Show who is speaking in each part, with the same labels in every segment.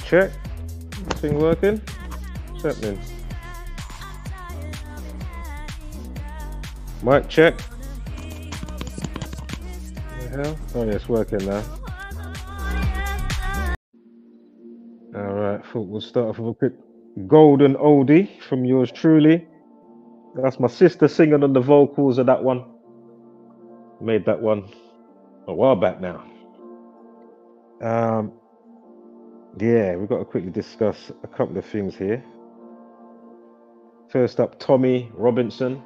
Speaker 1: check. This thing working? What's happening? Mic check. What the hell? Oh yeah, it's working now. Alright, thought we'll start off with a quick golden oldie from yours truly. That's my sister singing on the vocals of that one. Made that one a while back now. Yeah, we've got to quickly discuss a couple of things here. First up, Tommy Robinson.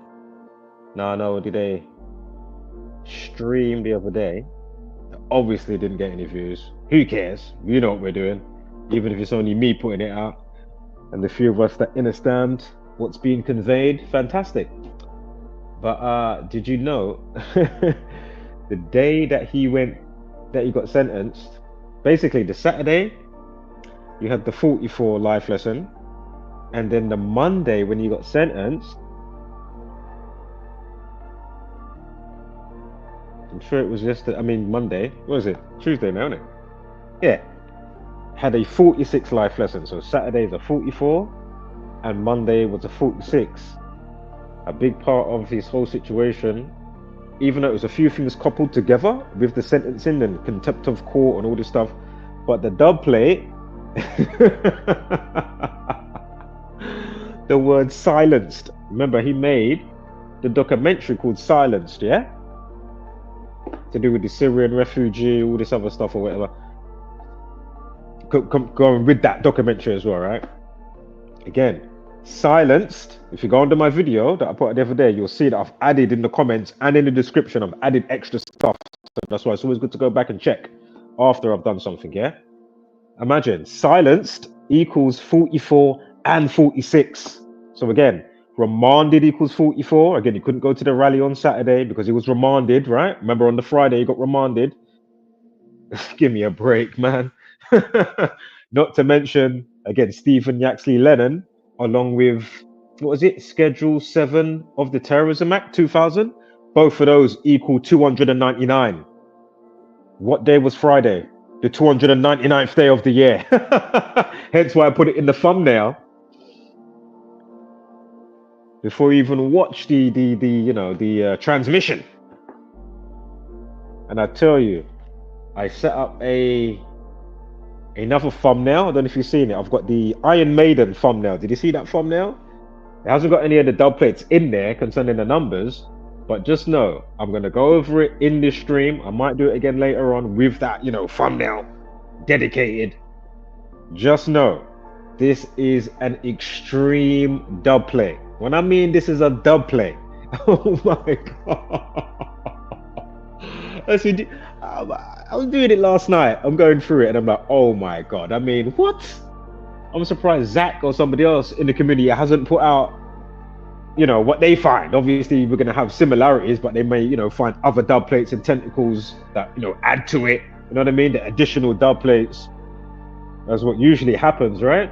Speaker 1: Now I know, did a stream the other day. Obviously didn't get any views. Who cares? You know what we're doing. Even if it's only me putting it out and the few of us that understand what's being conveyed, fantastic. But did you know the day that he got sentenced, basically the Saturday you had the 44 life lesson, and then the Monday when he got sentenced, I'm sure it was Monday, what was it? Tuesday now, isn't it? Yeah. Had a 46 life lesson. So Saturday is a 44 and Monday was a 46. A big part of his whole situation, even though it was a few things coupled together with the sentencing and contempt of court and all this stuff, but the dub plate, the word silenced. Remember, he made the documentary called Silenced, yeah? To do with the Syrian refugee, all this other stuff or whatever. Going with that documentary as well, right? Again, silenced. If you go under my video that I put out the other day, you'll see that I've added in the comments and in the description, I've added extra stuff. So that's why it's always good to go back and check after I've done something, yeah? Imagine, silenced equals 44 and 46. So again, remanded equals 44. Again, he couldn't go to the rally on Saturday because he was remanded, right? Remember on the Friday he got remanded. Give me a break, man. Not to mention, again, Stephen Yaxley Lennon, along with, what was it, Schedule 7 of the Terrorism Act 2000. Both of those equal 299. What day was Friday? The 299th day of the year. Hence why I put it in the thumbnail. Before you even watch the transmission. And I tell you, I set up another thumbnail. I don't know if you've seen it. I've got the Iron Maiden thumbnail. Did you see that thumbnail? It hasn't got any of the dub plates in there concerning the numbers, but just know I'm going to go over it in this stream. I might do it again later on with that, thumbnail dedicated. Just know this is an extreme dub play. When I mean this is a dub play, oh my god. I was doing it last night. I'm going through it and I'm like, oh my god. I mean, what? I'm surprised Zach or somebody else in the community hasn't put out, what they find. Obviously, we're going to have similarities, but they may, find other dub plates and tentacles that, add to it. You know what I mean? The additional dub plates. That's what usually happens, right?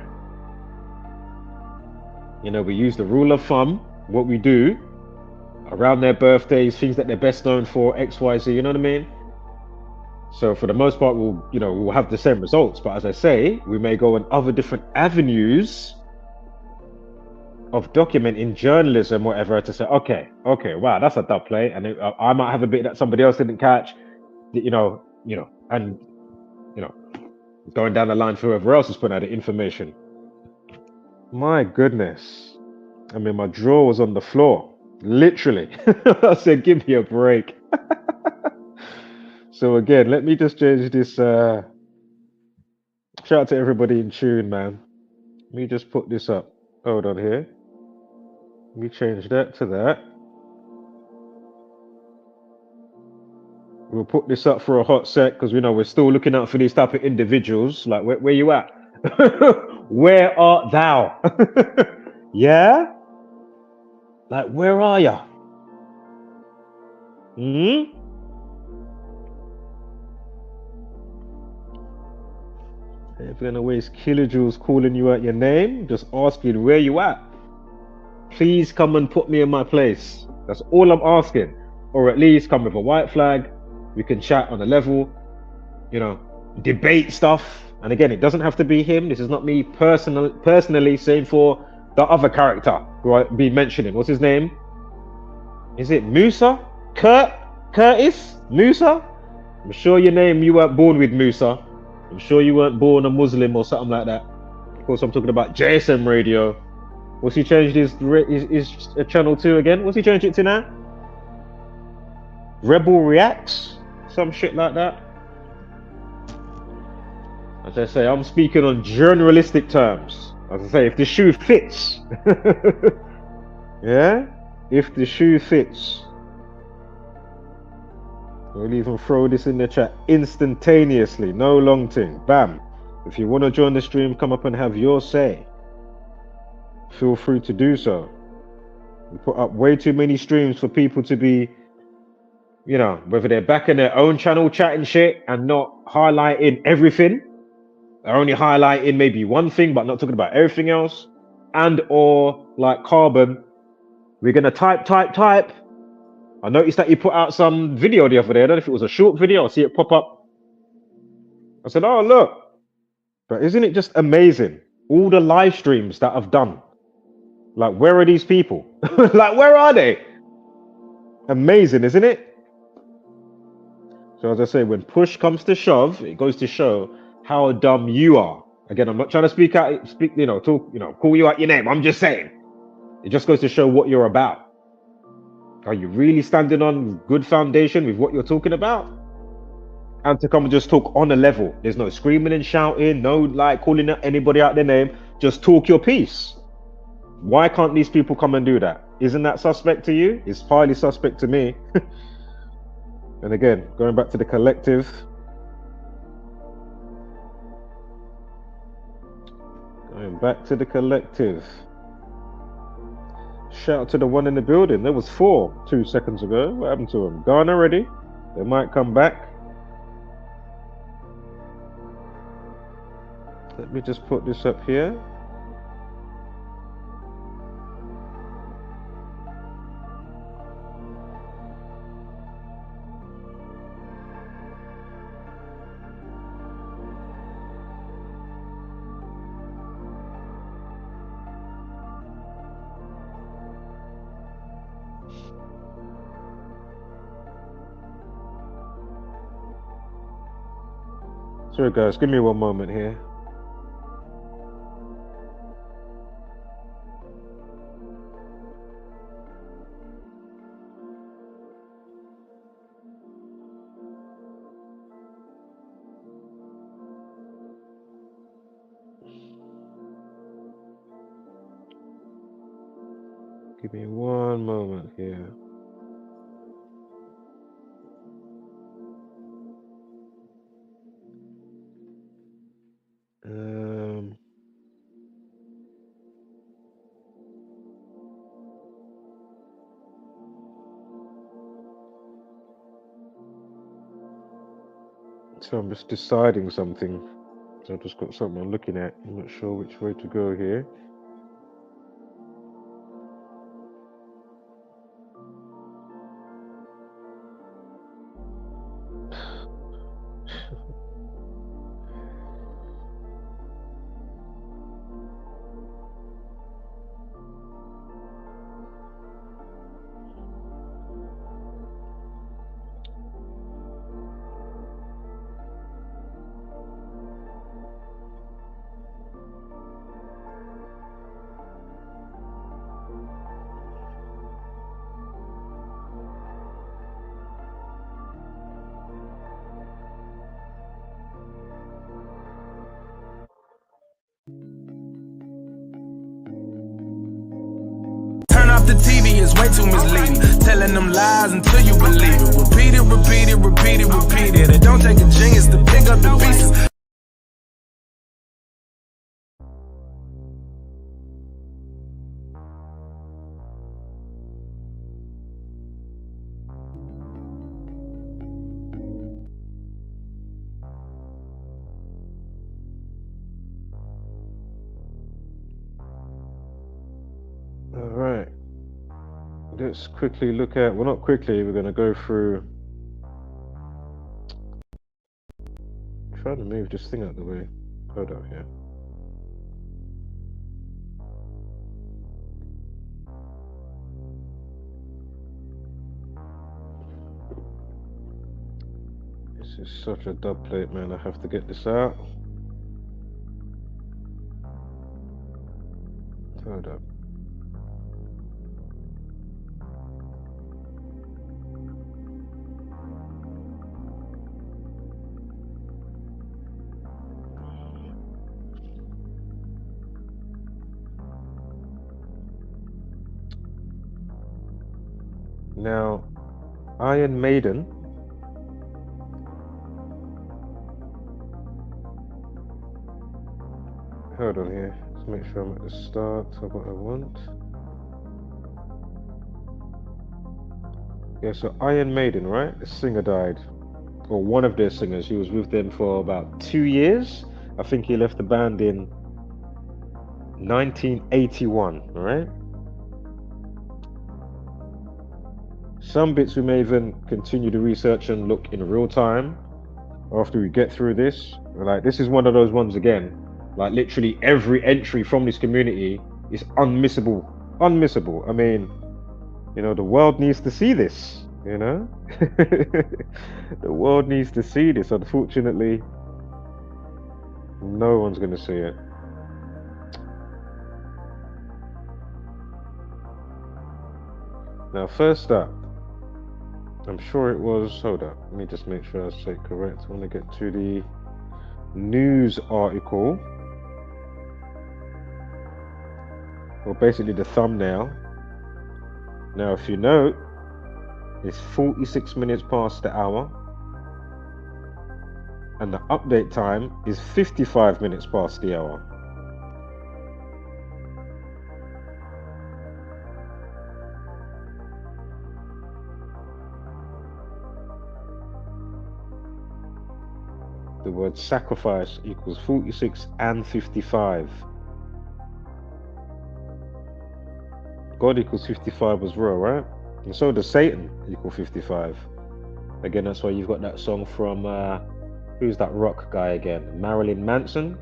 Speaker 1: We use the rule of thumb, what we do around their birthdays, things that they're best known for, X, Y, Z, you know what I mean? So for the most part, we'll have the same results. But as I say, we may go in other different avenues of documenting journalism, whatever, to say, okay, wow, that's a dub play, and I might have a bit that somebody else didn't catch, and going down the line for whoever else is putting out the information. My goodness, I mean, my jaw was on the floor, literally. I said, give me a break. So again, let me just change this. Shout out to everybody in tune, man. Let me just put this up. Hold on here. Let me change that to that. We'll put this up for a hot sec because we're still looking out for these type of individuals. Like, where you at? Where art thou? Yeah? Like, where are ya? If you're gonna waste kilojoules calling you out your name, just asking where you at. Please come and put me in my place. That's all I'm asking. Or at least come with a white flag. We can chat on a level, debate stuff. And again, it doesn't have to be him. This is not me personally saying for the other character who I've been mentioning. What's his name? Is it Musa? Curtis? Musa? I'm sure your name, you weren't born with Musa. I'm sure you weren't born a Muslim or something like that. Of course, I'm talking about JSM Radio. What's he changed his channel to again? What's he changed it to now? Rebel Reacts? Some shit like that. As I say, I'm speaking on journalistic terms. As I say, if the shoe fits. Yeah? If the shoe fits. We'll even throw this in the chat instantaneously. No long thing. Bam. If you want to join the stream, come up and have your say. Feel free to do so. We put up way too many streams for people to be, you know, whether they're back in their own channel chatting shit and not highlighting everything. They're only highlighting maybe one thing, but not talking about everything else. And or like Carbon, we're going to type. I noticed that you put out some video the other day. I don't know if it was a short video. I see it pop up. I said, oh, look. But isn't it just amazing? All the live streams that I've done. Like, where are these people? Like, where are they? Amazing, isn't it? So as I say, when push comes to shove, it goes to show how dumb you are. Again, I'm not trying to call you out your name. I'm just saying. It just goes to show what you're about. Are you really standing on good foundation with what you're talking about? And to come and just talk on a level. There's no screaming and shouting, no like calling anybody out their name. Just talk your piece. Why can't these people come and do that? Isn't that suspect to you? It's highly suspect to me. And again, going back to the collective. Shout out to the one in the building. There was 4 2 seconds ago. What happened to them? Gone already? They might come back. Let me just put this up here. Sorry guys, give me one moment here. Give me one moment here. So I'm just deciding something. So I've just got something I'm looking at. I'm not sure which way to go here.
Speaker 2: The TV is way too misleading. Telling them lies until you believe it. Repeat it, repeat it, repeat it, repeat it. It don't take a genius to pick up the pieces.
Speaker 1: All right. Let's quickly look at, well, not quickly, we're going to go through. I'm trying to move this thing out of the way. Hold up here. This is such a dub plate, man. I have to get this out. Hold up. Now, Iron Maiden. Hold on here. Let's make sure I'm at the start of what I want. Yeah, so Iron Maiden, right? The singer died. Or one of their singers. He was with them for about 2 years. I think he left the band in 1981, alright? Some bits we may even continue to research and look in real time after we get through this. Like, this is one of those ones again. Like, literally every entry from this community is unmissable. Unmissable. I mean, you know, the world needs to see this, you know? The world needs to see this. Unfortunately, no one's going to see it. Now, first up, I'm sure it was, hold up, let me just make sure I say it correct. I want to get to the news article. Well, basically the thumbnail. Now, if you note, it's 46 minutes past the hour. And the update time is 55 minutes past the hour. The word sacrifice equals 46 and 55. God equals 55 as well, right? And so does Satan equal 55. Again, that's why you've got that song from, who's that rock guy again? Marilyn Manson.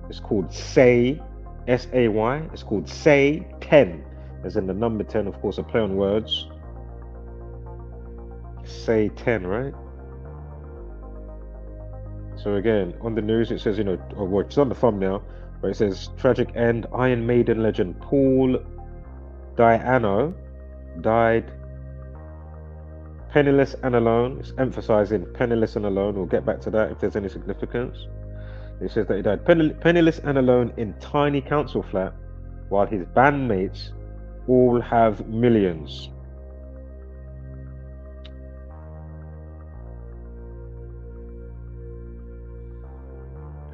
Speaker 1: It's called Say, S-A-Y. It's called Say 10. As in the number 10, of course, a play on words. Say 10, right? So again, on the news, it says, you know, or it's on the thumbnail, but it says, tragic end, Iron Maiden legend Paul Di'Anno died penniless and alone. It's emphasizing penniless and alone. We'll get back to that if there's any significance. It says that he died penniless and alone in tiny council flat, while his bandmates all have millions.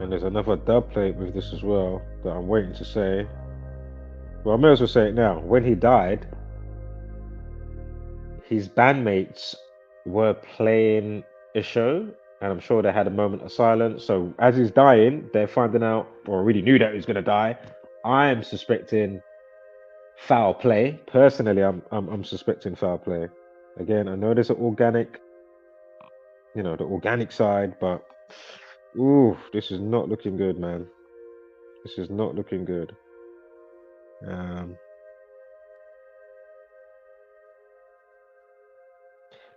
Speaker 1: And there's another dub plate with this as well that I'm waiting to say. Well, I may as well say it now. When he died, his bandmates were playing a show, and I'm sure they had a moment of silence. So as he's dying, they're finding out, or already knew that he was going to die. I'm suspecting foul play. Personally, I'm suspecting foul play. Again, I know there's an organic, you know, the organic side, but ooh, this is not looking good, man. This is not looking good. Now,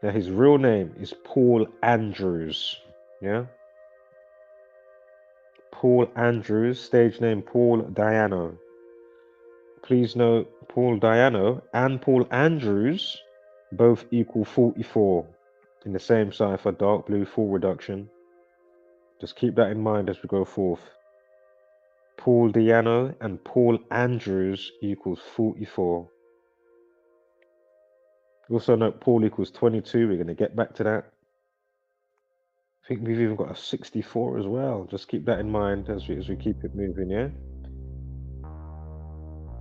Speaker 1: his real name is Paul Andrews. Yeah? Paul Andrews, stage name Paul Di'Anno. Please note, Paul Di'Anno and Paul Andrews both equal 44 in the same cipher, dark blue, full reduction. Just keep that in mind as we go forth. Paul Di'Anno and Paul Andrews equals 44. Also note Paul equals 22. We're going to get back to that. I think we've even got a 64 as well. Just keep that in mind as we keep it moving, yeah?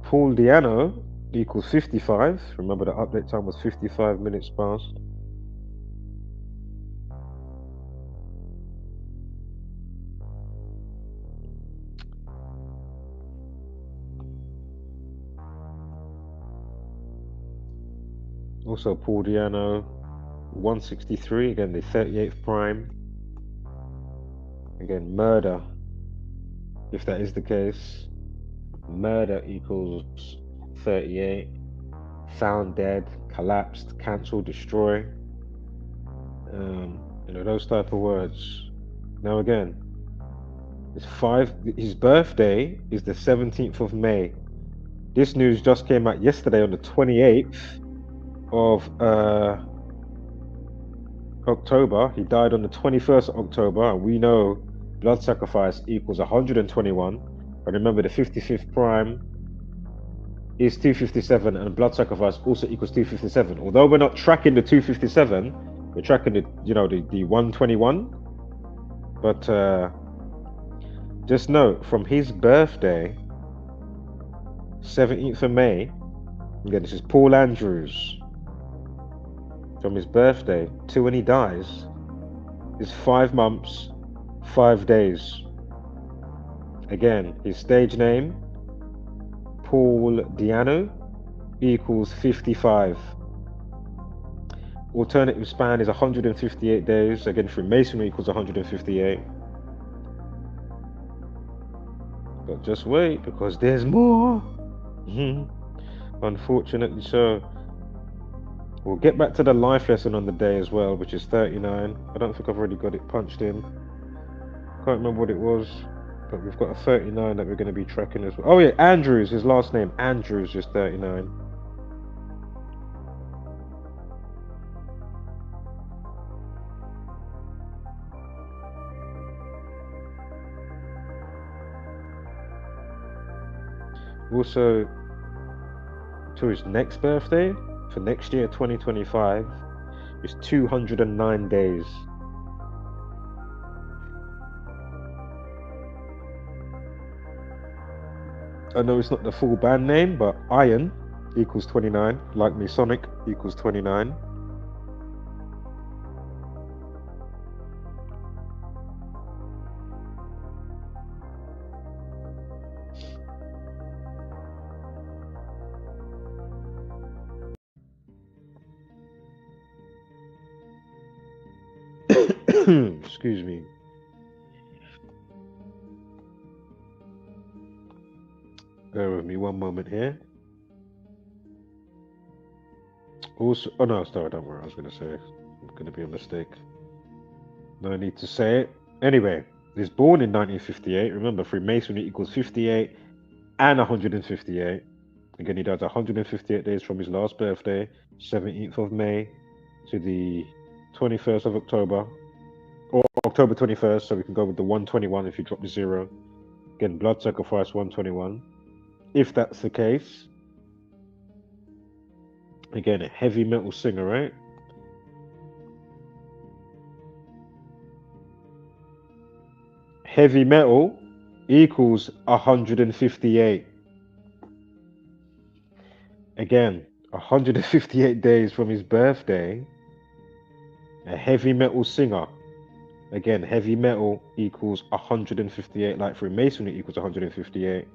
Speaker 1: Paul Di'Anno equals 55. Remember the update time was 55 minutes past. Also Paul Di'Anno 163, again the 38th prime. Again, murder. If that is the case, murder equals 38. Found dead, collapsed, cancel, destroy. Those type of words. Now again, his birthday is the 17th of May. This news just came out yesterday on the 28th of October. He died on the 21st of October, and we know blood sacrifice equals 121. But remember, the 55th prime is 257, and blood sacrifice also equals 257. Although we're not tracking the 257, we're tracking the 121. But just note, from his birthday, 17th of May, again, this is Paul Andrews, from his birthday to when he dies is 5 months, 5 days. Again, his stage name, Paul Diano, equals 55. Alternative span is 158 days. Again, Freemasonry equals 158. But just wait, because there's more. Unfortunately so. We'll get back to the life lesson on the day as well, which is 39. I don't think I've already got it punched in. Can't remember what it was, but we've got a 39 that we're going to be tracking as well. Oh yeah, Andrews, his last name, Andrews, is 39. Also, to his next birthday, for next year, 2025, is 209 days. I know it's not the full band name, but Iron equals 29, like Masonic equals 29. Excuse me. Bear with me one moment here. Also, oh no, sorry, don't worry. I was going to say it's going to be a mistake. No need to say it. Anyway, he's born in 1958. Remember, Freemasonry equals 58 and 158. Again, he died 158 days from his last birthday, 17th of May to the 21st of October, or October 21st, so we can go with the 121 if you drop the 0. Again, blood sacrifice 121. If that's the case, again, a heavy metal singer, right? Heavy metal equals 158. Again, 158 days from his birthday, a heavy metal singer. Again, heavy metal equals 158, like Freemasonry equals 158.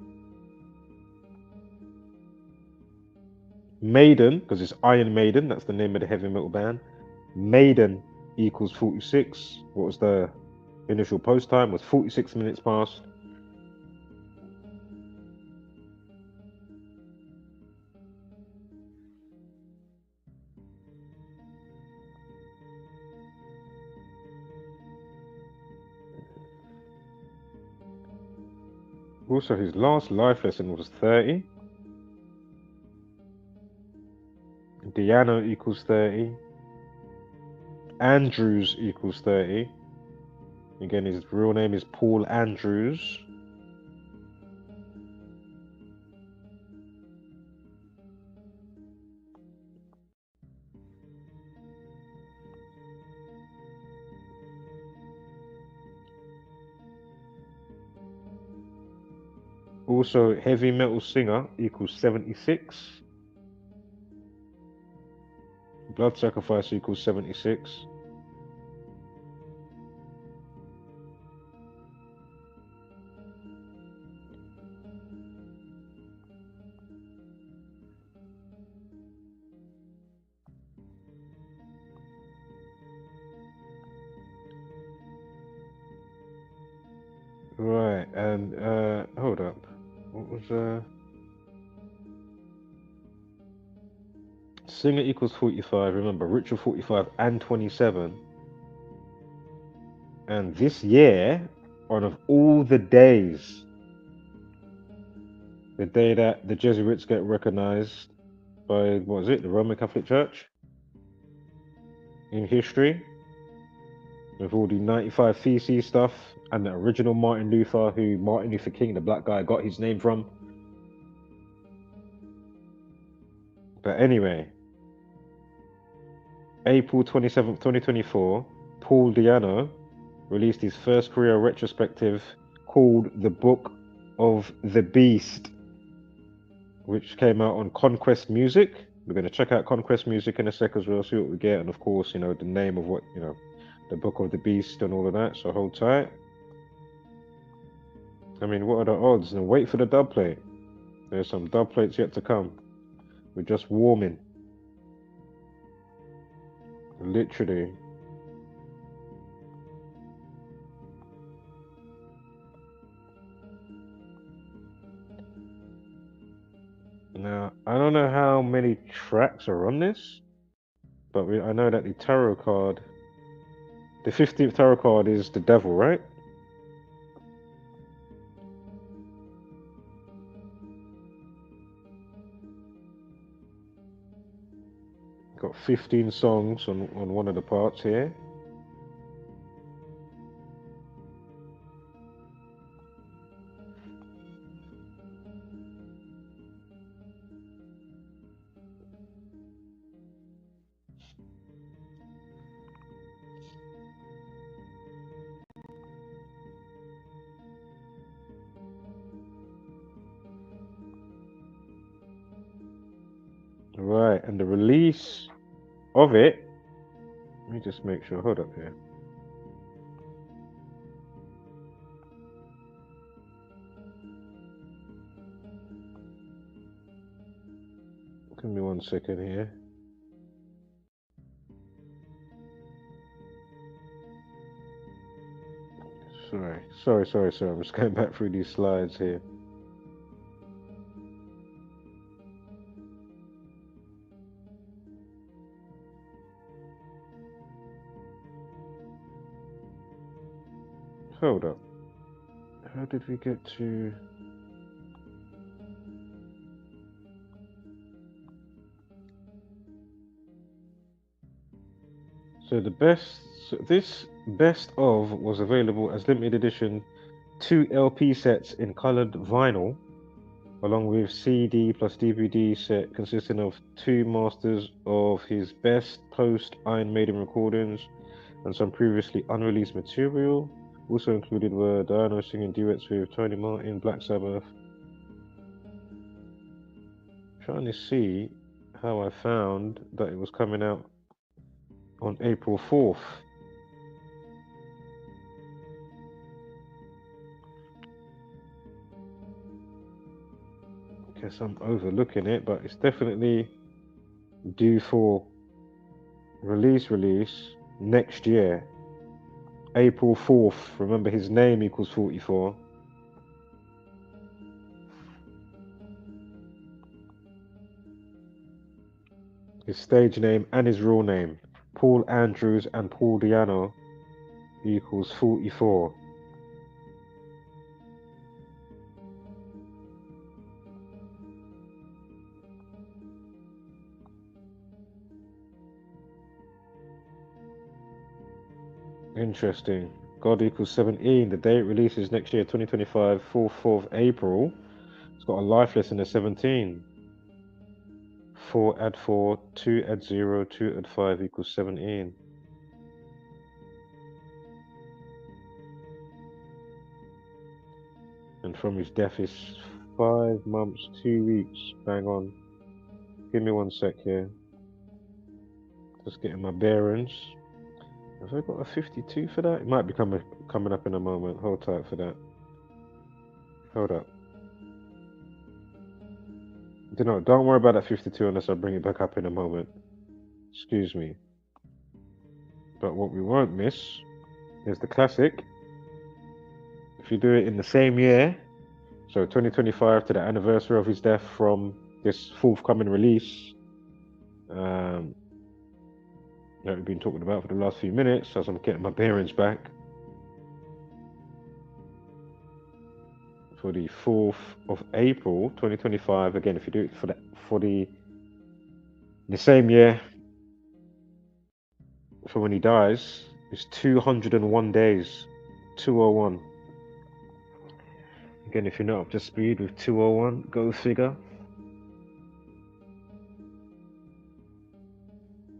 Speaker 1: Maiden, because it's Iron Maiden, that's the name of the heavy metal band. Maiden equals 46. What was the initial post time? Was 46 minutes past. Also, his last life lesson was 30. Diano equals 30. Andrews equals 30. Again, his real name is Paul Andrews. Also, heavy metal singer equals 76. Blood sacrifice equals 76. And hold up, what was singer equals 45. Remember, ritual 45 and 27. And this year, on of all the days, the day that the Jesuits get recognized by, what was it, the Roman Catholic Church in history, with all the 95 Theses stuff, and the original Martin Luther King, the black guy, got his name from. But anyway, April 27th, 2024, Paul Di'Anno released his first career retrospective called The Book of the Beast, which came out on Conquest Music. We're going to check out Conquest Music in a sec as well, see what we get, and of course, you know, the name of what, you know, the Book of the Beast and all of that, so hold tight. I mean, what are the odds? And wait for the dub plate. There's some dub plates yet to come. We're just warming. Literally. Now, I don't know how many tracks are on this, but I know that the tarot card, the 15th tarot card is the devil, right? Got 15 songs on one of the parts here. Right, and the release of it, let me just make sure, hold up here. Give me 1 second here. Sorry. I'm just going back through these slides here. Hold up. How did we get to... So this best of was available as limited edition 2 LP sets in colored vinyl, along with CD plus DVD set consisting of 2 masters of his best post Iron Maiden recordings and some previously unreleased material. Also included were Di'Anno singing duets with Tony Martin, Black Sabbath. Trying to see how I found that it was coming out on April 4th. Guess I'm overlooking it, but it's definitely due for release next year. April 4th. Remember, his name equals 44. His stage name and his real name, Paul Andrews and Paul Di'Anno, equals 44. Interesting. God equals 17. The date releases next year, 2025, 4th of April. It's got a life lesson at 17. 4 add 4, 2 add 0, 2 add 5 equals 17. And from his death is 5 months, 2 weeks. Bang on. Give me 1 sec here. Just getting my bearings. Have I got a 52 for that? It might be coming up in a moment. Hold tight for that. Hold up. Don't worry about that 52 unless I bring it back up in a moment. Excuse me. But what we won't miss is the classic if you do it in the same year, so 2025 to the anniversary of his death from this forthcoming release that we've been talking about for the last few minutes as I'm getting my bearings back, for the 4th of April 2025, again, if you do it for the same year for when he dies, it's 201 days. 201. Again, if you're not up to speed with 201, go figure.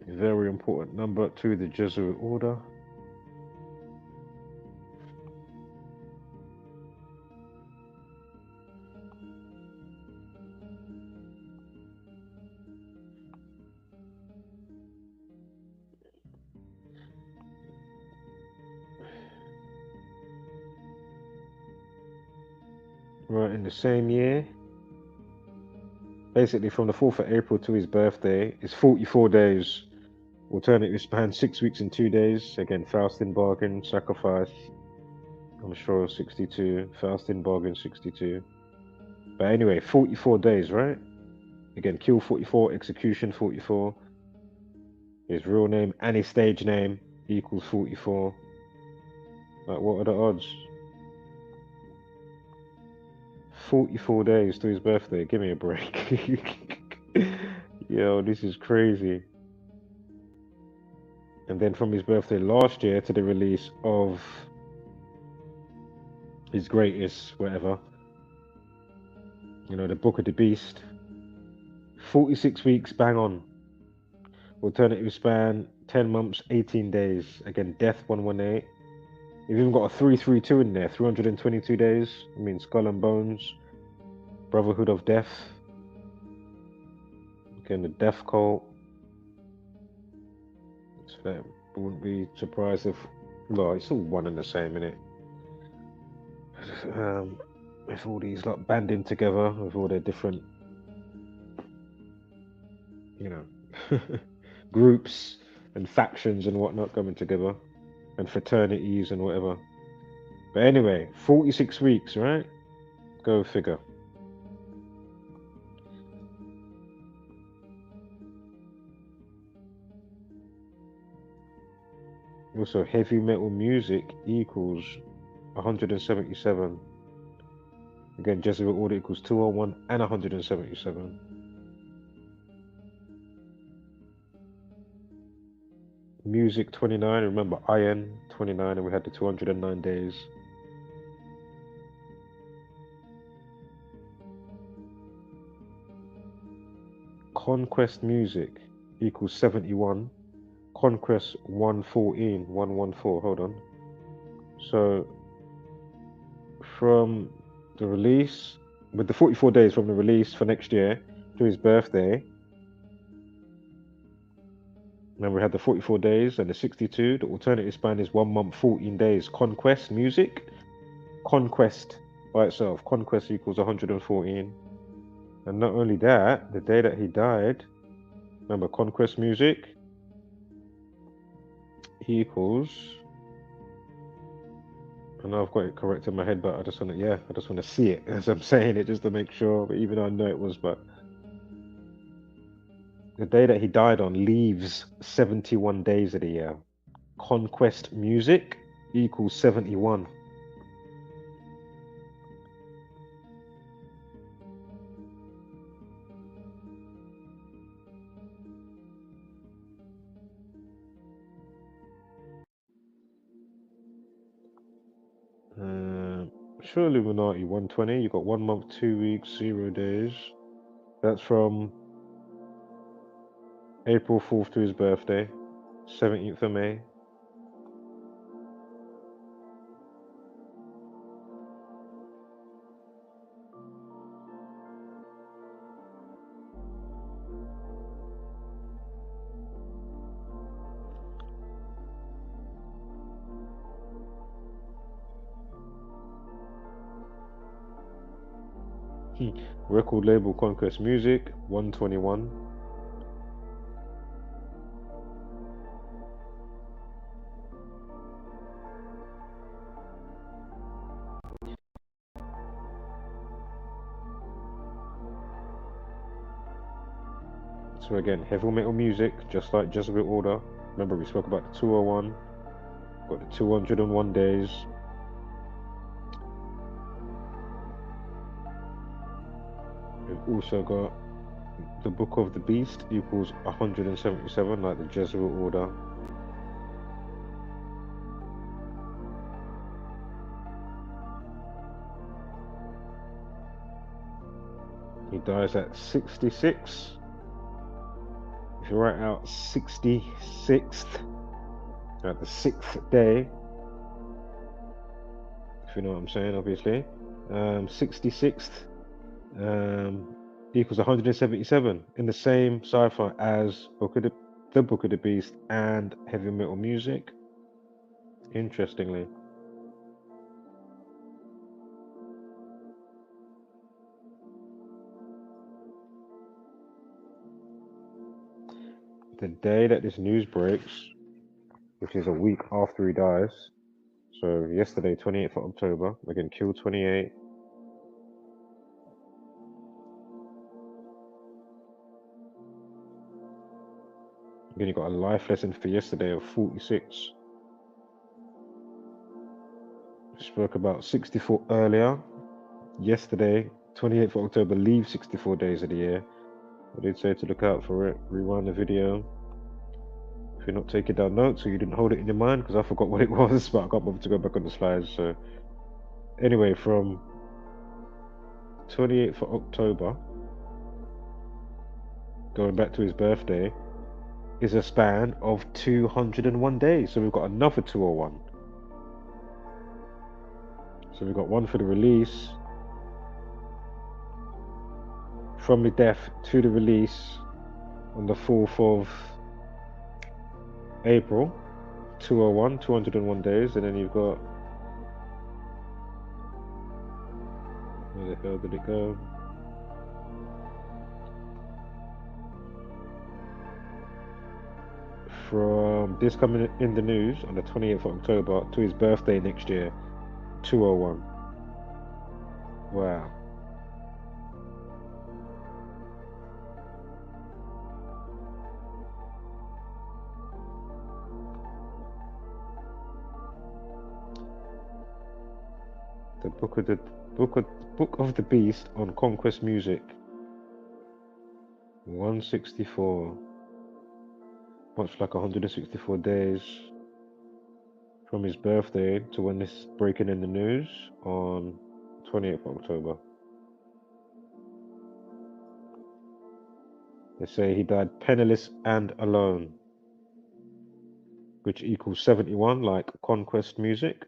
Speaker 1: Very important number to the Jesuit order. Right, in the same year, basically from the 4th of April to his birthday, is 44 days. Alternative span 6 weeks and 2 days. Again, fasting bargain, sacrifice, I'm sure 62, fasting bargain 62. But anyway, 44 days, right? Again, kill 44, execution 44. His real name and his stage name equals 44. Like, what are the odds? 44 days to his birthday. Give me a break. Yo, this is crazy. And then from his birthday last year to the release of his greatest, whatever, you know, the Book of the Beast, 46 weeks, bang on. Alternative span 10 months, 18 days. Again, death 118. You've even got a 332 in there, 322 days. I mean, Skull and Bones, Brotherhood of Death. Again, the Death Cult. I wouldn't be surprised if, well, it's all one and the same, innit? With all these like banding together with all their different, you know, groups and factions and whatnot coming together, and fraternities and whatever. But anyway, 46 weeks, right? Go figure. Also, heavy metal music equals 177. Again, Jesuit order equals 201 and 177. Music 29, remember iron 29, and we had the 209 days. Conquest music equals 71. Conquest 114, 114, hold on. So from the release, with the 44 days from the release for next year to his birthday, remember we had the 44 days and the 62, the alternative span is 1 month, 14 days. Conquest music, Conquest by itself, Conquest equals 114. And not only that, the day that he died, remember Conquest music equals, I know I've got it correct in my head, but I just want to see it as I'm saying it just to make sure, but even though I know it was, but the day that he died on leaves 71 days of the year. Conquest music equals 71. Sure, Illuminati 120. You got 1 month, 2 weeks, 0 days. That's from April 4th to his birthday, 17th of May. Record label Conquest Music 121. So again, heavy metal music, just like Jesuit order. Remember we spoke about the 201, got the 201 days. We've also got the Book of the Beast equals 177, like the Jesuit order. He dies at 66. If you write out 66th at the 6th day, if you know what I'm saying, obviously, 66th equals 177 in the same cipher as the Book of the Beast and heavy metal music. Interestingly. The day that this news breaks, which is a week after he dies, so yesterday, 28th of October, again, killed 28. Again, you got a life lesson for yesterday of 46. Spoke about 64 earlier. Yesterday, 28th of October, leave 64 days of the year. I did say to look out for it. Rewind the video. If you're not taking down notes or you didn't hold it in your mind, because I forgot what it was, but I can't bother to go back on the slides. So anyway, from 28th of October, going back to his birthday, is a span of 201 days. So we've got another 201. So we've got one for the release, from the death to the release on the 4th of April, 201, 201 days, and then you've got, where the hell did it go? From this coming in the news on the 28th of October to his birthday next year, 201. Wow. The Book of the Beast on Conquest Music. 164. Much like 164 days from his birthday to when this is breaking in the news on 28th of October. They say he died penniless and alone, which equals 71, like Conquest Music.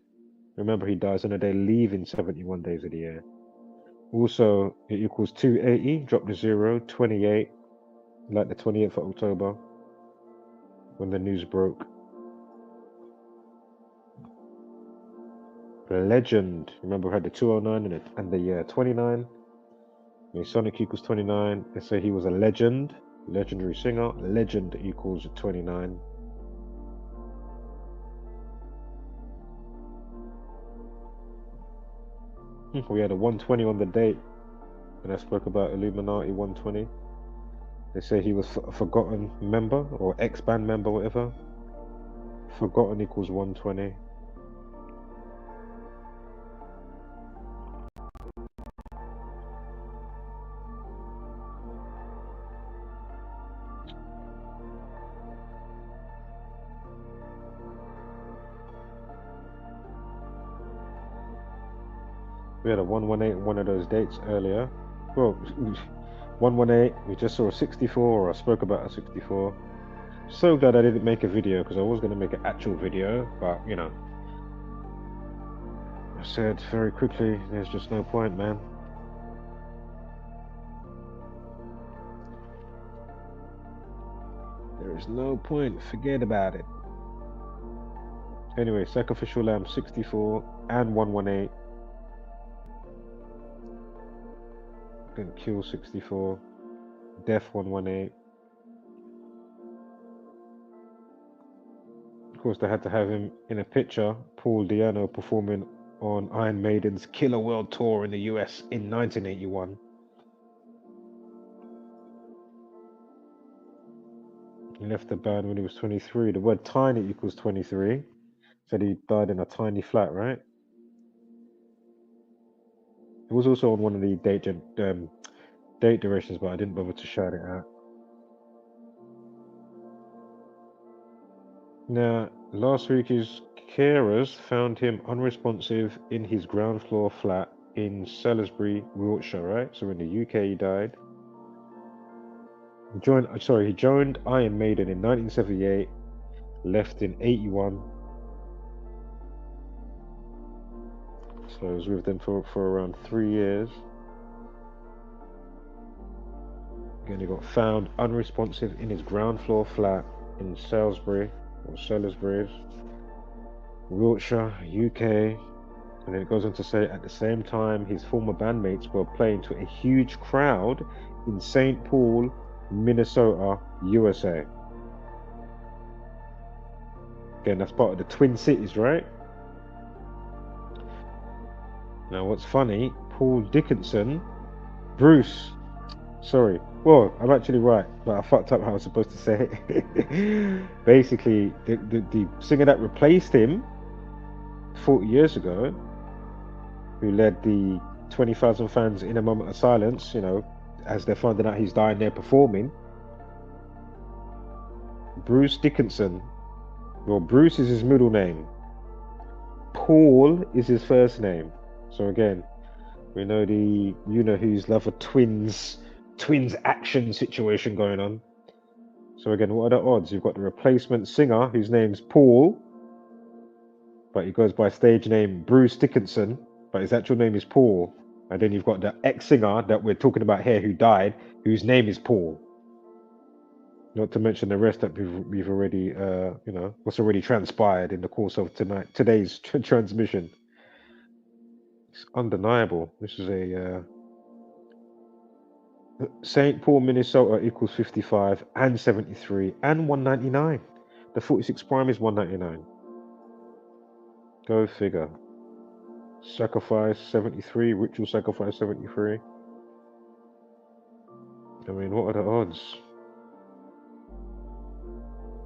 Speaker 1: Remember, he dies on a day leaving 71 days of the year. Also, it equals 280, drop the 0, 28, like the 28th of October, when the news broke. Legend. Remember, we had the 209 and the 29. Masonic equals 29. They say he was a legend, legendary singer. Legend equals 29. We had a 120 on the date when I spoke about Illuminati 120. They say he was a forgotten member or ex-band member, whatever. Forgotten equals 120. We had a 118 on one of those dates earlier. Well, 118, we just saw a 64, or I spoke about a 64. So glad I didn't make a video, because I was going to make an actual video, but, you know, I said very quickly, there's just no point, man. There is no point, forget about it. Anyway, Sacrificial Lamb 64 and 118. Then Kill 64, Death 118. Of course, they had to have him in a picture, Paul Diano performing on Iron Maiden's Killer World Tour in the US in 1981. He left the band when he was 23. The word tiny equals 23. Said he died in a tiny flat, right? It was also on one of the date durations, but I didn't bother to shout it out. Now, last week his carers found him unresponsive in his ground floor flat in Salisbury, Wiltshire, right? So in the UK he died. He joined Iron Maiden in 1978, left in 81. So I was with them for around 3 years. Again, he got found unresponsive in his ground floor flat in Salisbury, Wiltshire, UK. And then it goes on to say at the same time, his former bandmates were playing to a huge crowd in St. Paul, Minnesota, USA. Again, that's part of the Twin Cities, right? Now, what's funny, Paul Dickinson, well, I'm actually right, but I fucked up how I was supposed to say it. Basically, the singer that replaced him 40 years ago, who led the 20,000 fans in a moment of silence, as they're finding out he's dying there performing, Bruce Dickinson. Well, Bruce is his middle name. Paul is his first name. So again, we know who's love a twins action situation going on. So again, what are the odds? You've got the replacement singer whose name's Paul, but he goes by stage name Bruce Dickinson, but his actual name is Paul. And then you've got the ex-singer that we're talking about here who died, whose name is Paul. Not to mention the rest that we've already, what's already transpired in the course of today's transmission. It's undeniable. This is a St. Paul, Minnesota equals 55 and 73 and 199. The 46 prime is 199. Go figure. Sacrifice 73, ritual sacrifice 73. I mean, what are the odds?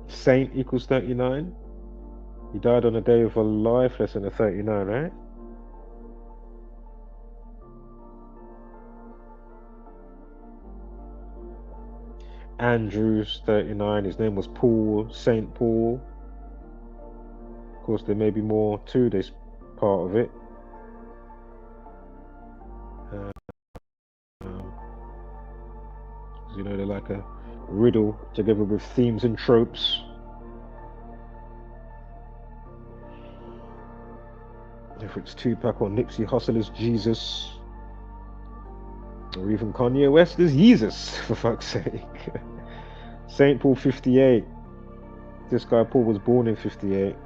Speaker 1: Saint equals 39. He died on a day of a life lesson of 39, right? Andrews 39. His name was Paul, Saint Paul. Of course, there may be more to this part of it. They're like a riddle together with themes and tropes. If it's Tupac or Nipsey Hussle as Jesus, or even Kanye West as Jesus, for fuck's sake. St. Paul 58. This guy Paul was born in 58.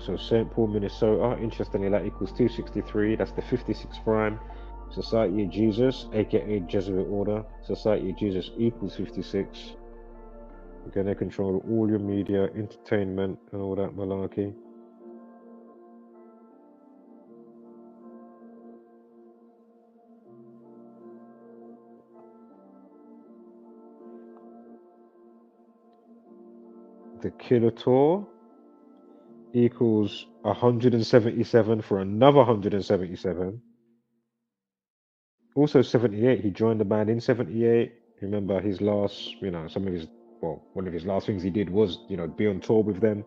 Speaker 1: So St. Paul, Minnesota, interestingly, that equals 263. That's the 56 prime. Society of Jesus, aka Jesuit order. Society of Jesus equals 56. Again, they control all your media, entertainment, and all that malarkey. The Killator equals 177 for another 177. Also 78, he joined the band in 78. Remember his last, one of his last things he did was, be on tour with them.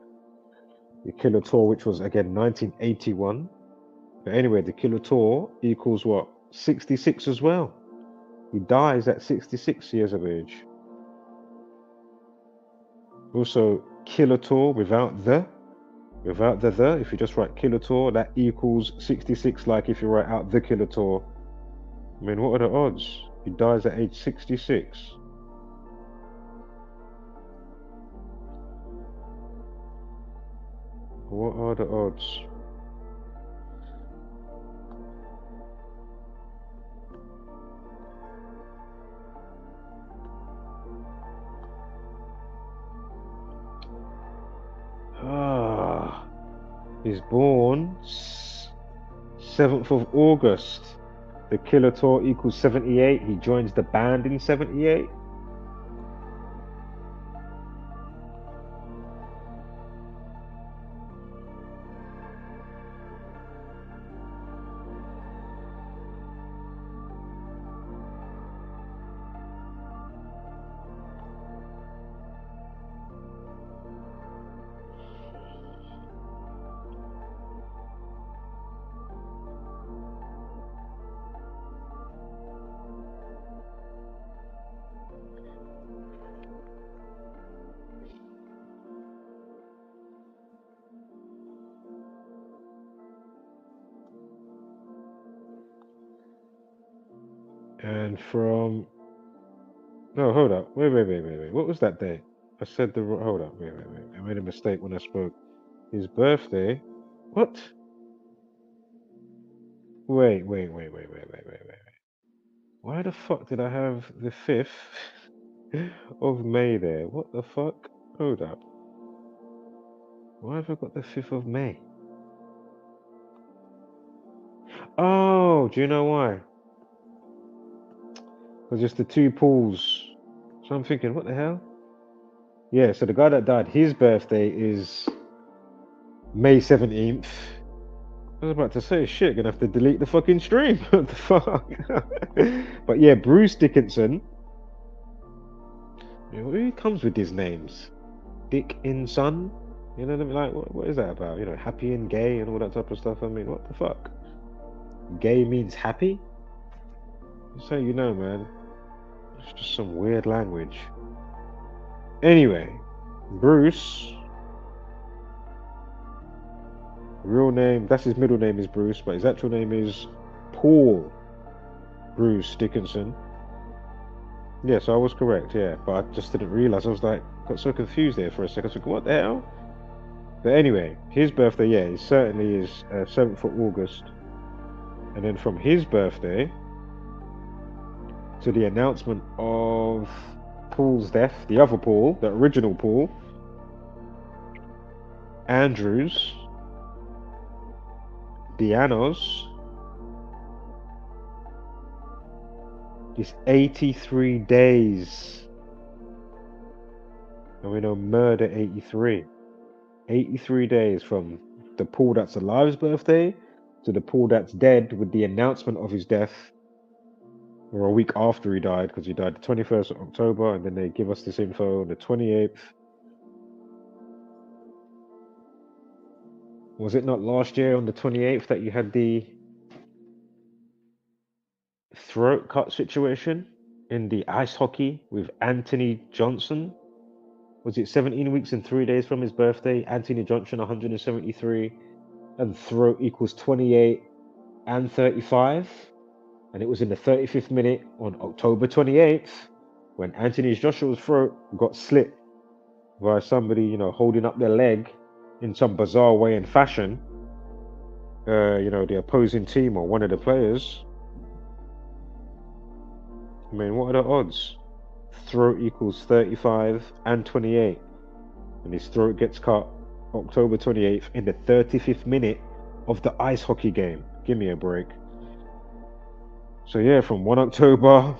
Speaker 1: The Killator, which was again 1981. But anyway, the Killator equals what? 66 as well. He dies at 66 years of age. Also, Killator without the, if you just write Killator, that equals 66, like if you write out the Killator. I mean, what are the odds? He dies at age 66. What are the odds? He's born 7th of August. The Killer Tour equals 78. He joins the band in 78. And from... No, hold up. Wait. What was that day? I said the... Hold up. Wait. I made a mistake when I spoke. His birthday... What? Wait. Why the fuck did I have the 5th of May there? What the fuck? Hold up. Why have I got the 5th of May? Oh, do you know why? Because it's the two pools. So I'm thinking, what the hell? Yeah, so the guy that died, his birthday is May 17th. I was about to say, shit, gonna have to delete the fucking stream. What the fuck? But yeah, Bruce Dickinson. You know, who comes with these names? Dick in Son? You know what I mean? Like, what is that about? You know, happy and gay and all that type of stuff. I mean, what the fuck? Gay means happy? Just so you know, man. It's just some weird language. Anyway, Bruce. Real name, that's his middle name is Bruce, but his actual name is Paul Bruce Dickinson. Yeah, so I was correct, yeah, but I just didn't realize. I was like, got so confused there for a second. I was like, what the hell? But anyway, his birthday, yeah, it certainly is 7th of August. And then from his birthday to the announcement of Paul's death, the other Paul, the original Paul, Andrews, Dianos, is 83 days. And we know murder 83. 83 days from the Paul that's alive's birthday to the Paul that's dead with the announcement of his death, or a week after he died, because he died the 21st of October, and then they give us this info on the 28th. Was it not last year on the 28th that you had the throat cut situation in the ice hockey with Anthony Johnson? Was it 17 weeks and 3 days from his birthday? Anthony Johnson 173, and throat equals 28 and 35. And it was in the 35th minute on October 28th when Anthony Joshua's throat got slit by somebody, you know, holding up their leg in some bizarre way and fashion. You know, the opposing team or one of the players. I mean, what are the odds? Throat equals 35 and 28. And his throat gets cut October 28th in the 35th minute of the ice hockey game. Give me a break. So yeah, from 1 October,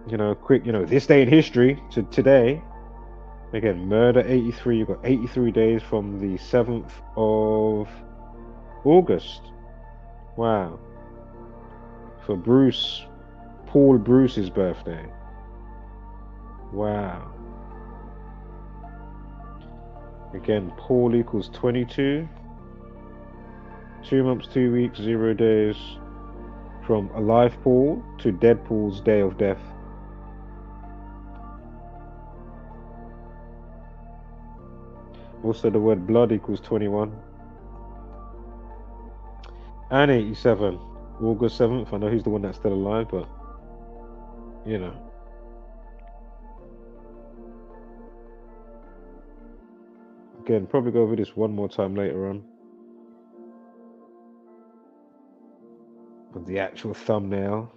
Speaker 1: you know, quick, you know, this day in history to today, again, murder 83, you've got 83 days from the 7th of August. Wow. For Bruce, Paul Bruce's birthday. Wow. Again, Paul equals 22. 2 months, 2 weeks, 0 days from alive Paul to dead Paul's day of death. Also, the word blood equals 21. And 87. August 7th. I know he's the one that's still alive, but, you know. Again, probably go over this one more time later on. Of the actual thumbnail.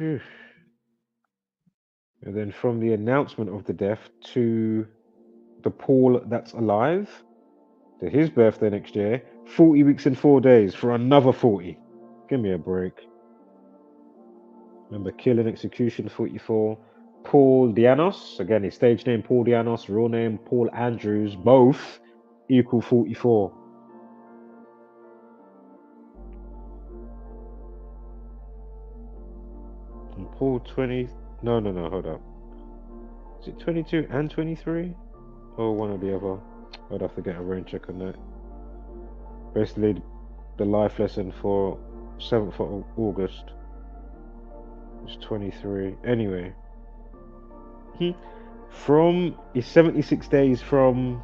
Speaker 1: Phew. And then from the announcement of the death to the Paul that's alive, to his birthday next year, 40 weeks and 4 days for another 40. Give me a break. Remember, killing execution 44. Paul Dianos, again, his stage name Paul Dianos, real name Paul Andrews, both equal 44. And Paul 20, no, hold up. Is it 22 and 23? Or one or the other? I'd have to get a rain check on that. Basically, the life lesson for 7th of August is 23. Anyway, from his 76 days from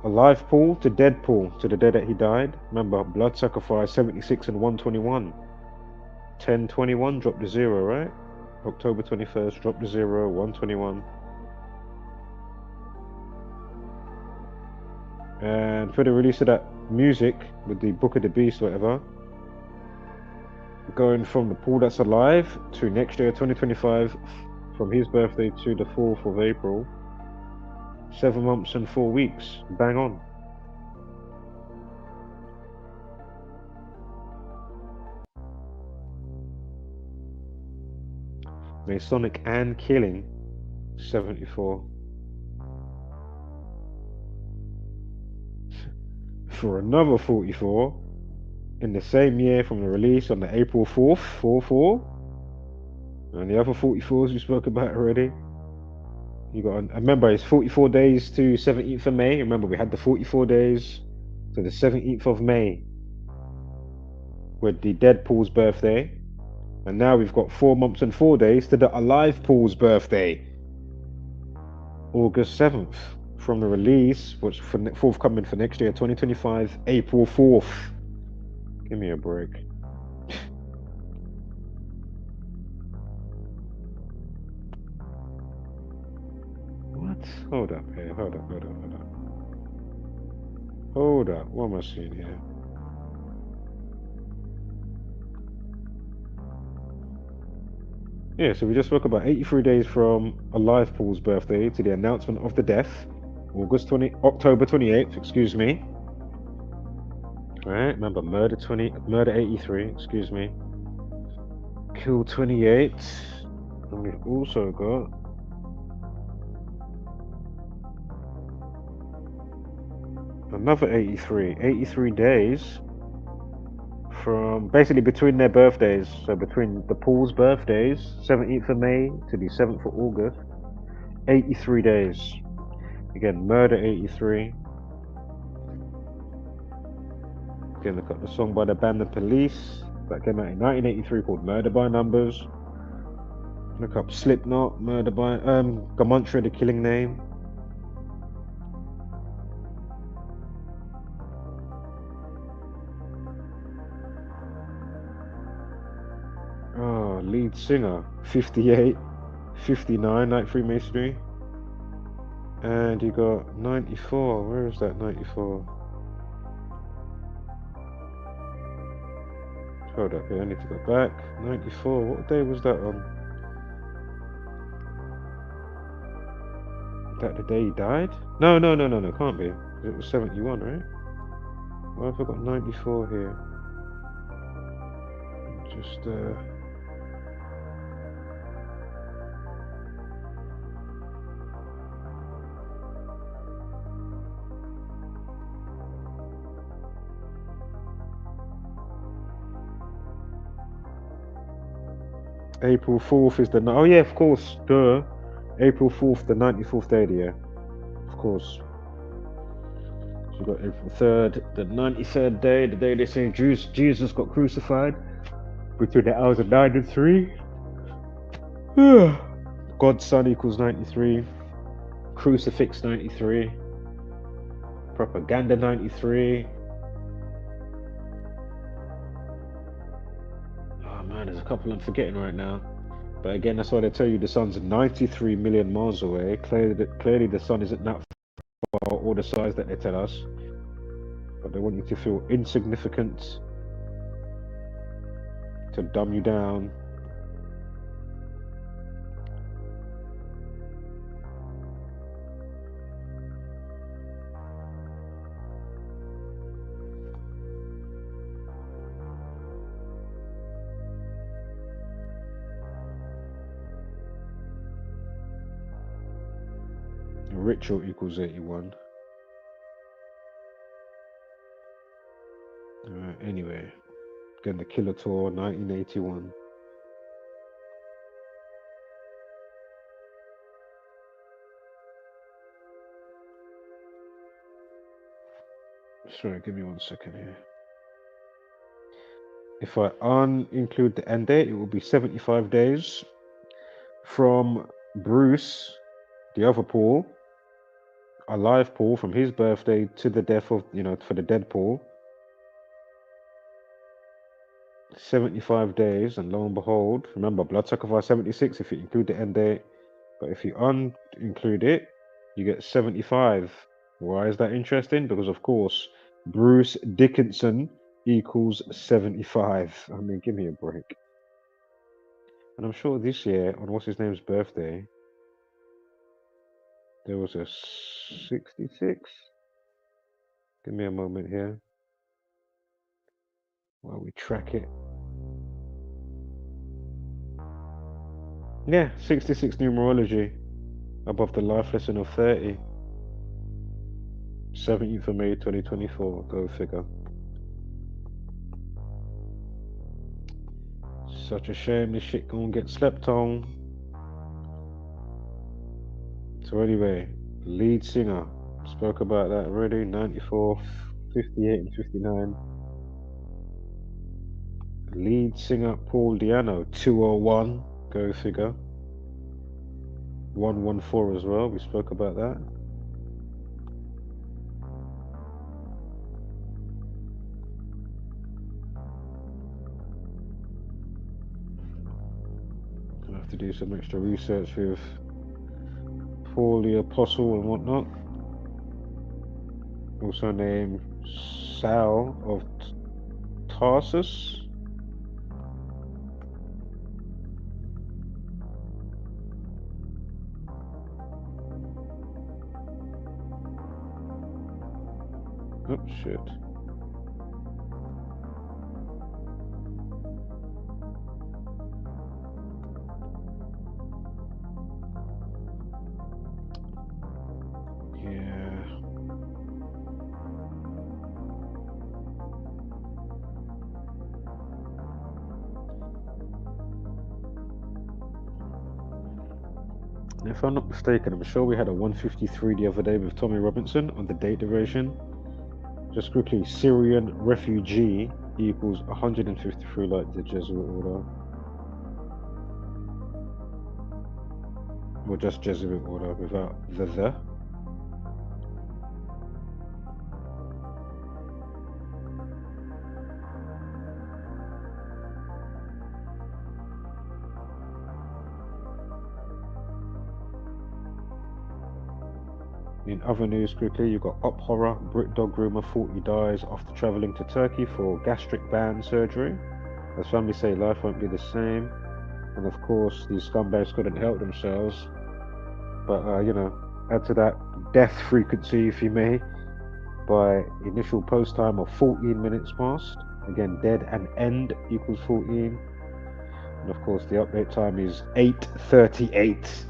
Speaker 1: alive Paul to dead Paul, to the day that he died. Remember, blood sacrifice 76 and 121. 1021 dropped to 0, right? October 21st dropped to 0, 121. And for the release of that music with the Book of the Beast, whatever, going from the Paul that's alive to next year 2025, from his birthday to the 4th of April, 7 months and 4 weeks, bang on. Masonic and killing 74. For another 44 in the same year from the release on the April 4th, 4-4. And the other 44s we spoke about already. You got, remember, it's 44 days to 17th of May. Remember, we had the 44 days to the 17th of May with the dead Paul's birthday. And now we've got 4 months and 4 days to the alive Paul's birthday, August 7th. From the release, which for forthcoming for next year, 2025, April 4th. Give me a break. What? Hold up here. Hold up. Hold up. What am I seeing here? Yeah, so we just spoke about 83 days from alive Paul's birthday to the announcement of the death. October 28th, excuse me. Right, remember murder 83, excuse me. Kill 28. And we've also got another 83 days from basically between their birthdays. So between the Paul's birthdays, 17th of May to the 7th of August, 83 days. Again, murder 83. Again, look up the song by the band The Police that came out in 1983 called Murder by Numbers. Look up Slipknot, Murder by Gamantra, The Killing Name. Oh, lead singer 58, 59, Night Freemasonry. And you got 94. Where is that 94? Hold up here, I need to go back. 94. What day was that on? Is that the day he died? No, can't be. It was 71, right? Why have I got 94 here? Just April 4th is the... Oh yeah, of course, duh. April 4th, the 94th day of the year. Of course. So you got April 3rd, the 93rd day, the day they say Jesus got crucified. Between the hours of 9 and 3. God's Son equals 93. Crucifix 93. Propaganda 93. There's a couple I'm forgetting right now, but again, that's why they tell you the sun's 93 million miles away. Clearly the sun isn't that far or the size that they tell us, but they want you to feel insignificant, to dumb you down, Ritual equals 81. Anyway, again, the Killer Tour, 1981. Sorry, give me 1 second here. If I include the end date, it will be 75 days from Bruce, the other Paul, alive Paul, from his birthday to the death of, for the dead Paul. 75 days, and lo and behold, remember, blood sacrifice 76 if you include the end date, but if you include it, you get 75. Why is that interesting? Because, of course, Bruce Dickinson equals 75. I mean, give me a break. And I'm sure this year, on what's his name's birthday, there was a 66. Give me a moment here while we track it. Yeah, 66 numerology above the life lesson of 30. 17th of May 2024. Go figure. Such a shame this shit gonna get slept on. So anyway, lead singer. Spoke about that already. 94, 58 and 59. Lead singer Paul Diano, 201. Go figure. 114 as well. We spoke about that. I have to do some extra research with Paul the Apostle and whatnot. Also named Saul of Tarsus. Oh shit. If I'm not mistaken, I'm sure we had a 153 the other day with Tommy Robinson on the date duration. Just quickly, Syrian refugee equals 153 like the Jesuit order. Or just Jesuit order without the. In other news, quickly, you've got Up Horror, Brit dog groomer 40 dies after travelling to Turkey for gastric band surgery. As families say, life won't be the same. And of course, these scumbags couldn't help themselves. But, add to that death frequency, if you may, by initial post time of 14 minutes past. Again, dead and end equals 14. And of course, the update time is 8:38.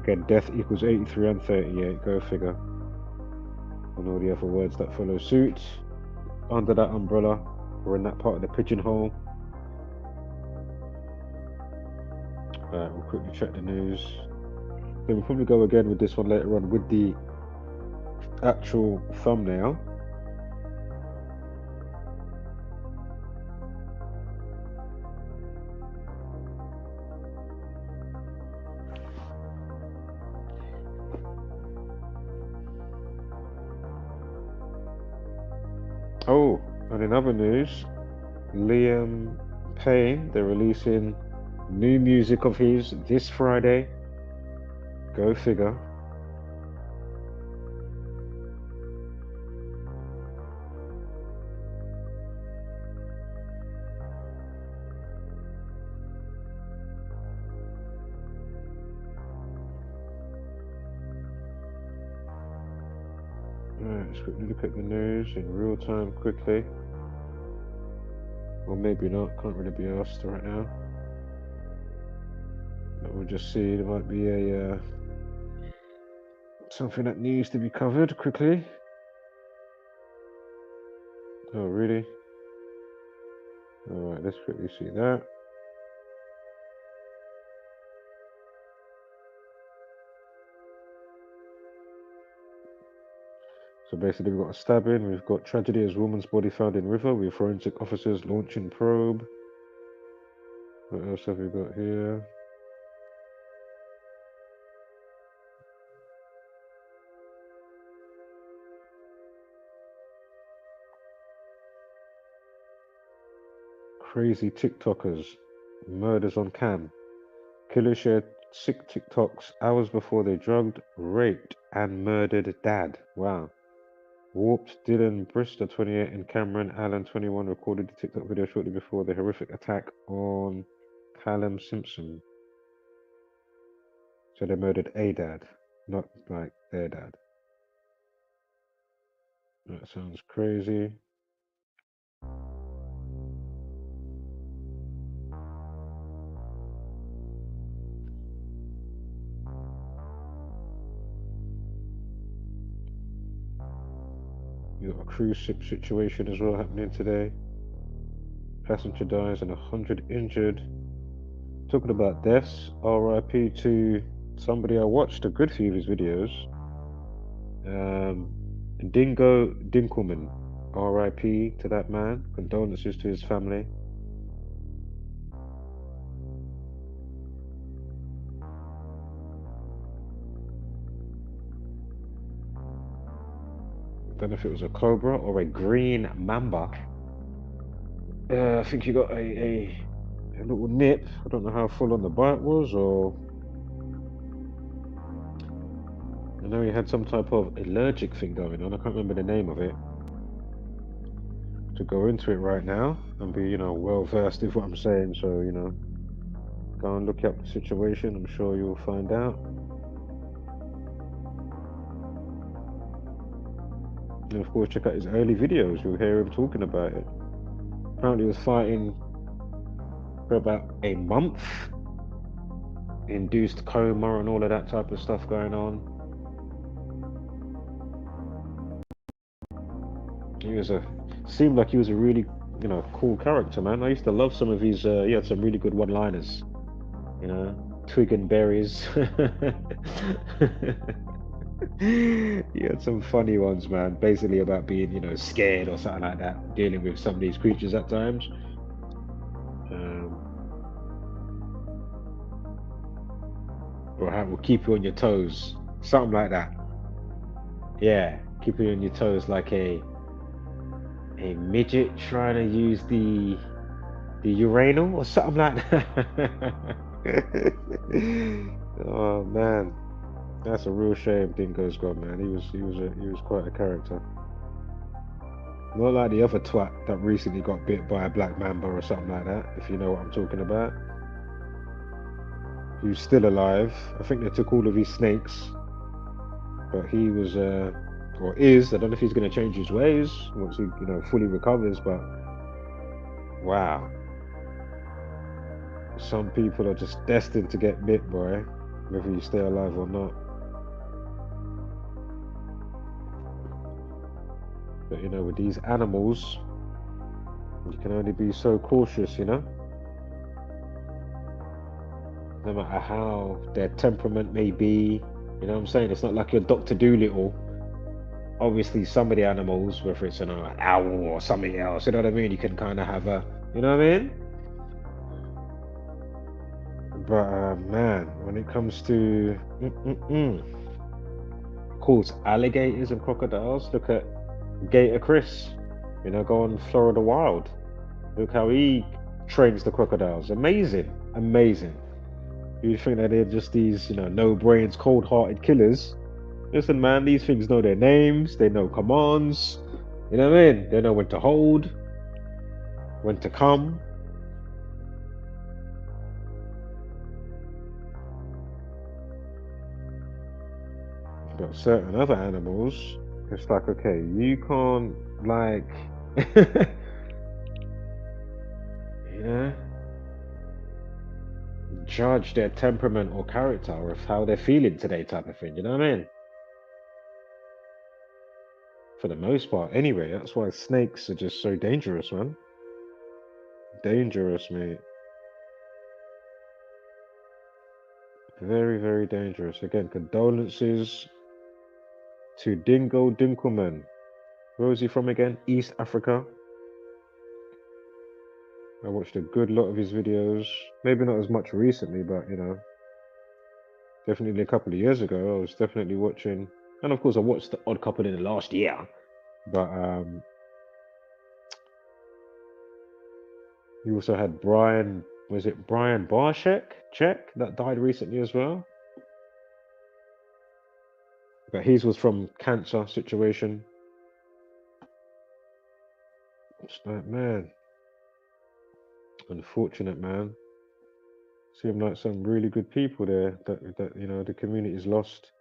Speaker 1: Again, death equals 83 and 38, go figure. And all the other words that follow suit. Under that umbrella, or in that part of the pigeonhole. Alright, we'll quickly check the news. Then we'll probably go again with this one later on with the actual thumbnail. Oh, and in other news, Liam Payne, they're releasing new music of his this Friday. Go figure. Let's quickly look at the news in real time quickly. Or maybe not, can't really be asked right now. But we'll just see, there might be a Something that needs to be covered quickly. Oh, really? Alright, let's quickly see that. So basically we've got a stabbing, we've got tragedy as woman's body found in river, with forensic officers launching probe. What else have we got here? Crazy TikTokers, murders on cam. Killer shared sick TikToks hours before they drugged, raped, and murdered dad. Wow. Warped Dylan Brister, 28, and Cameron Allen, 21, recorded the TikTok video shortly before the horrific attack on Callum Simpson. So they murdered a dad, not like their dad. That sounds crazy. You got a cruise ship situation as well happening today. Passenger dies and 100 injured. Talking about deaths, RIP to somebody I watched a good few of his videos. Dingo Dinkelman, RIP to that man. Condolences to his family. I don't know if it was a cobra or a green mamba. I think he got a little nip. I don't know how full on the bite was, or I know he had some type of allergic thing going on. I can't remember the name of it. To go into it right now and be, well versed in what I'm saying, so go and look up the situation. I'm sure you'll find out. And of course, check out his early videos. You'll hear him talking about it. Apparently, he was fighting for about a month, induced coma and all of that type of stuff going on. Seemed like he was a really, cool character, man. I used to love some of his. He had some really good one-liners. Twig and berries. He had some funny ones, man. Basically about being, scared or something like that, dealing with some of these creatures at times. Or how it will keep you on your toes, something like that. Yeah, keep you on your toes like a midget trying to use the urinal or something like that. Oh man. That's a real shame Dingo's gone, man. He was quite a character. Not like the other twat that recently got bit by a black mamba or something like that, if you know what I'm talking about. He's still alive. I think they took all of his snakes. But he was, or is, I don't know if he's going to change his ways once he, fully recovers, but wow. Some people are just destined to get bit, boy, whether you stay alive or not. But with these animals, you can only be so cautious, no matter how their temperament may be. You know what I'm saying? It's not like you're Dr. Dolittle. Obviously, some of the animals, whether it's an owl or something else, you know what I mean? You can kind of have a, you know what I mean? But man, when it comes to, of course, alligators and crocodiles, look at Gator Chris, go on Florida Wild. Look how he trains the crocodiles. Amazing. You think that they're just these, no brains, cold-hearted killers. Listen, man, these things know their names, they know commands, you know what I mean? They know when to hold, when to come. But certain other animals, it's like, okay, you can't, like, judge their temperament or character or how they're feeling today type of thing, you know what I mean? for the most part. Anyway, that's why snakes are just so dangerous, man. Dangerous, mate. Very, very dangerous. Again, condolences to Dingo Dinkelman. Where was he from again? East Africa. I watched a good lot of his videos. Maybe not as much recently, but you know, definitely a couple of years ago, I was definitely watching. And of course, I watched The Odd Couple in the last year. But you also had Brian, was it Brian Barshek? Check that died recently as well. But his was from cancer situation. It's like, man, unfortunate, man. Seem like some really good people there that you know the community's lost.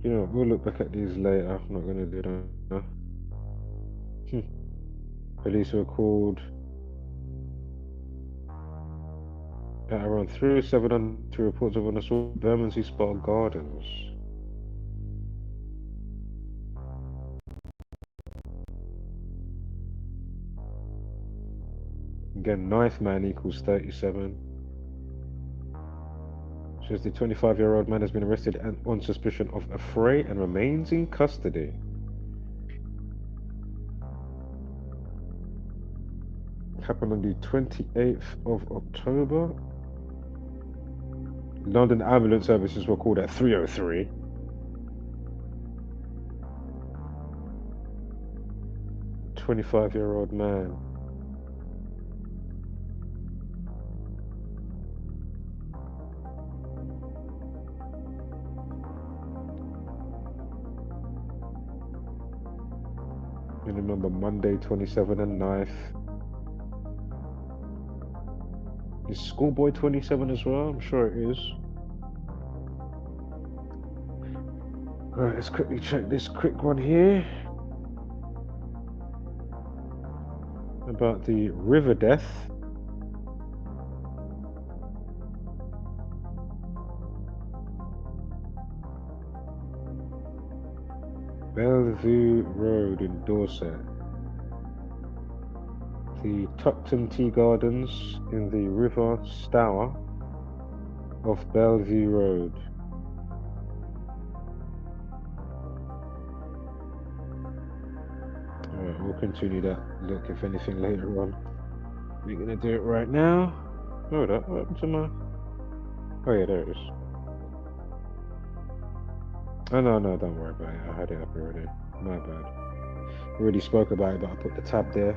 Speaker 1: You know, we'll look back at these later. I'm not gonna do that now. Police were called at around 3:07 on to reports of an assault at Bermondsey Spa Gardens. Again, knife man equals 37. Says the 25-year-old man has been arrested on suspicion of affray and remains in custody. Happened on the 28th of October. London ambulance services were called at 3:03. A 25-year-old man. And remember, Monday 27 and knife. Is Schoolboy 27 as well? I'm sure it is. Alright, let's quickly check this quick one here. About the river death. Bellevue Road in Dorset. The Tupton Tea Gardens in the River Stour off Bellevue Road. Alright, we'll continue that look if anything later on. We're gonna do it right now. Hold up, what happened to my... Oh yeah, there it is. Oh no, don't worry about it. I had it up already. My bad. Already spoke about it, but I put the tab there.